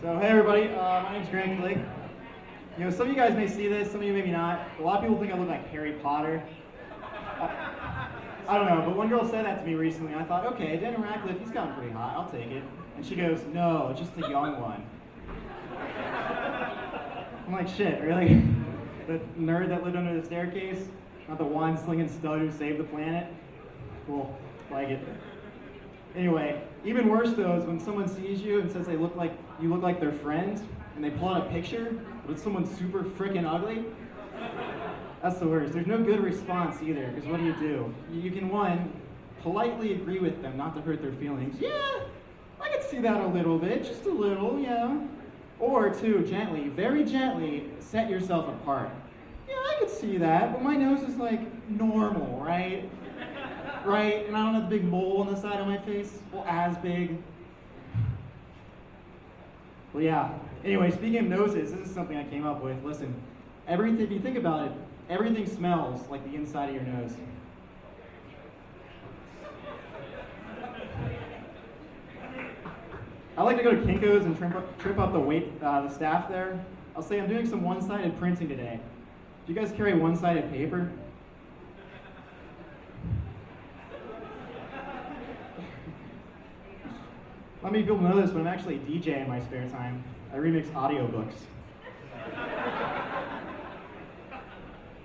So hey everybody, my name's Grant Clegg. You know, some of you guys may see this, some of you maybe not. A lot of people think I look like Harry Potter. I don't know, but one girl said that to me recently, and I thought, okay, Daniel Radcliffe, he's gotten pretty hot, I'll take it. And she goes, no, just the young one. I'm like, shit, really? The nerd that lived under the staircase? Not the wine slinging stud who saved the planet? Cool, like it. Anyway, even worse though is when someone sees you and says you look like their friend, and they pull out a picture, but it's someone super freaking ugly. That's the worst. There's no good response either, because what do? You can, one, politely agree with them not to hurt their feelings. Yeah, I could see that a little bit, just a little, yeah. Or two, gently, very gently, set yourself apart. Yeah, I could see that, but my nose is like normal, right? Right, and I don't have the big mole on the side of my face, well, as big. Well, yeah. Anyway, speaking of noses, this is something I came up with. Listen, everything, if you think about it, everything smells like the inside of your nose. I like to go to Kinko's and trip up the staff there. I'll say I'm doing some one-sided printing today. Do you guys carry one-sided paper? Not many people know this, but I'm actually a DJ in my spare time. I remix audiobooks.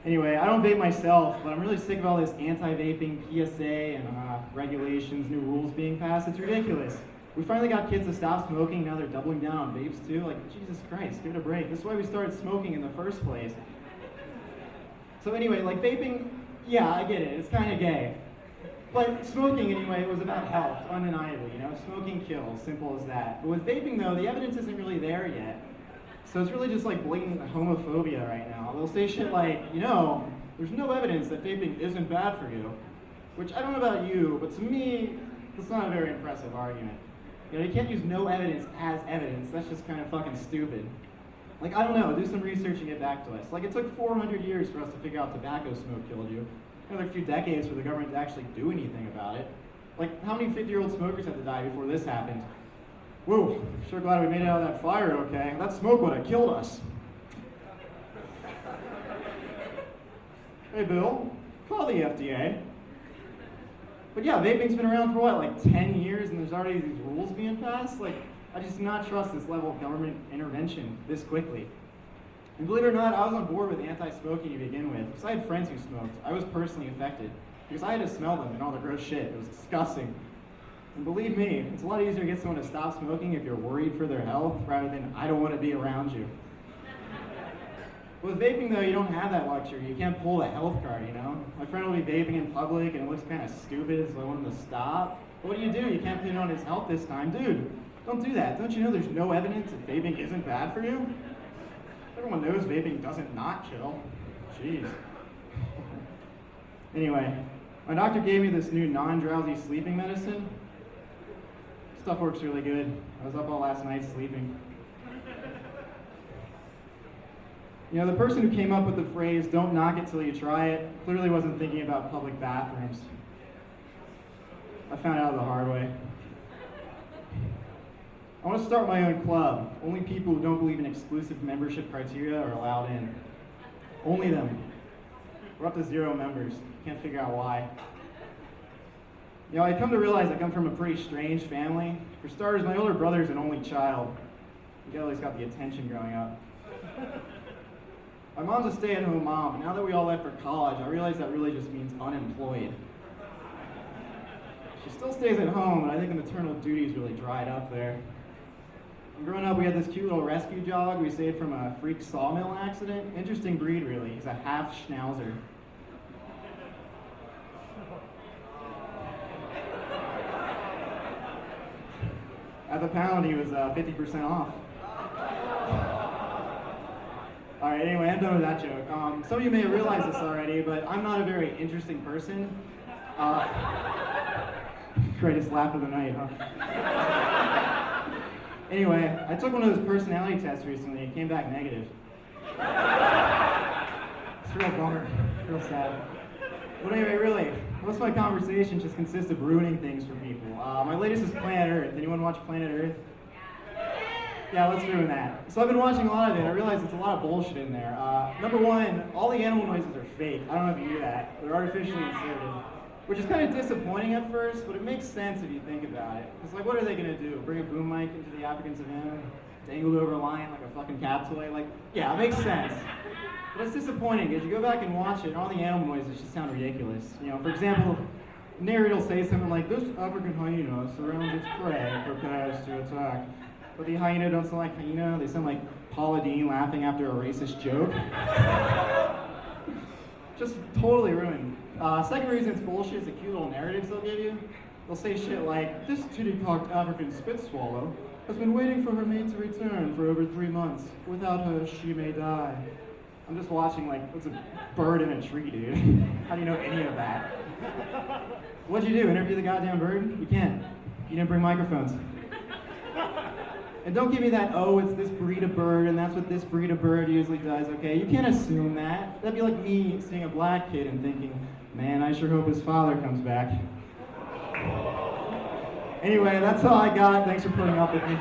Anyway, I don't vape myself, but I'm really sick of all this anti-vaping PSA and regulations, new rules being passed. It's ridiculous. We finally got kids to stop smoking, now they're doubling down on vapes too. Like, Jesus Christ, give it a break. This is why we started smoking in the first place. So anyway, like vaping, yeah, I get it, it's kind of gay. But smoking, anyway, was about health, undeniably, you know? Smoking kills, simple as that. But with vaping, though, the evidence isn't really there yet. So it's really just like blatant homophobia right now. They'll say shit like, you know, there's no evidence that vaping isn't bad for you. Which, I don't know about you, but to me, that's not a very impressive argument. You know, you can't use no evidence as evidence. That's just kind of fucking stupid. Like, I don't know, do some research and get back to us. Like, it took 400 years for us to figure out tobacco smoke killed you. Another few decades for the government to actually do anything about it. Like, how many 50-year-old smokers had to die before this happened? Whoa, sure glad we made it out of that fire okay. That smoke would have killed us. Hey Bill, call the FDA. But yeah, vaping's been around for what, like 10 years and there's already these rules being passed? Like, I just do not trust this level of government intervention this quickly. And believe it or not, I was on board with anti-smoking to begin with, because I had friends who smoked. I was personally affected, because I had to smell them and all the gross shit. It was disgusting. And believe me, it's a lot easier to get someone to stop smoking if you're worried for their health, rather than, I don't want to be around you. With vaping though, you don't have that luxury. You can't pull the health card, you know? My friend will be vaping in public and it looks kind of stupid, so I want him to stop. But what do? You can't pin it on his health this time. Dude, don't do that. Don't you know there's no evidence that vaping isn't bad for you? Everyone knows vaping doesn't not kill. Jeez. Anyway, my doctor gave me this new non-drowsy sleeping medicine. Stuff works really good. I was up all last night sleeping. You know, the person who came up with the phrase, don't knock it till you try it, clearly wasn't thinking about public bathrooms. I found out the hard way. I want to start my own club. Only people who don't believe in exclusive membership criteria are allowed in. Only them. We're up to 0 members. Can't figure out why. You know, I come to realize I come from a pretty strange family. For starters, my older brother's an only child. He always got the attention growing up. My mom's a stay-at-home mom, and now that we all left for college, I realize that really just means unemployed. She still stays at home, but I think the maternal duties really dried up there. Growing up, we had this cute little rescue dog we saved from a freak sawmill accident. Interesting breed, really. He's a half schnauzer. At the pound, he was 50% off. All right, anyway, I'm done with that joke. Some of you may have realized this already, but I'm not a very interesting person. Greatest laugh of the night, huh? Anyway, I took one of those personality tests recently and came back negative. It's a real bummer, real sad. But anyway, really, most of my conversations just consist of ruining things for people. My latest is Planet Earth. Anyone watch Planet Earth? Yeah, let's ruin that. So I've been watching a lot of it. I realize it's a lot of bullshit in there. Number one, all the animal noises are fake. I don't know if you knew that. They're artificially inserted, which is kind of disappointing at first, but it makes sense if you think about it. It's like, what are they gonna do? Bring a boom mic into the African savannah, dangle it over a lion like a fucking cat toy? Like, yeah, it makes sense. But it's disappointing because you go back and watch it, and all the animal noises just sound ridiculous. You know, for example, the narrator will say something like, "This African hyena surrounds its prey and prepares to attack." But the hyena don't sound like hyena, they sound like Paula Deen laughing after a racist joke. Just totally ruined. Second reason it's bullshit is the cute little narratives they'll give you. They'll say shit like, "This titty-cocked African spit swallow has been waiting for her mate to return for over 3 months. Without her, she may die." I'm just watching like, what's a bird in a tree, dude? How do you know any of that? What'd you do, interview the goddamn bird? You can't. You didn't bring microphones. And don't give me that, oh, it's this breed of bird, and that's what this breed of bird usually does, okay? You can't assume that. That'd be like me seeing a black kid and thinking, man, I sure hope his father comes back. Anyway, that's all I got. Thanks for putting up with me.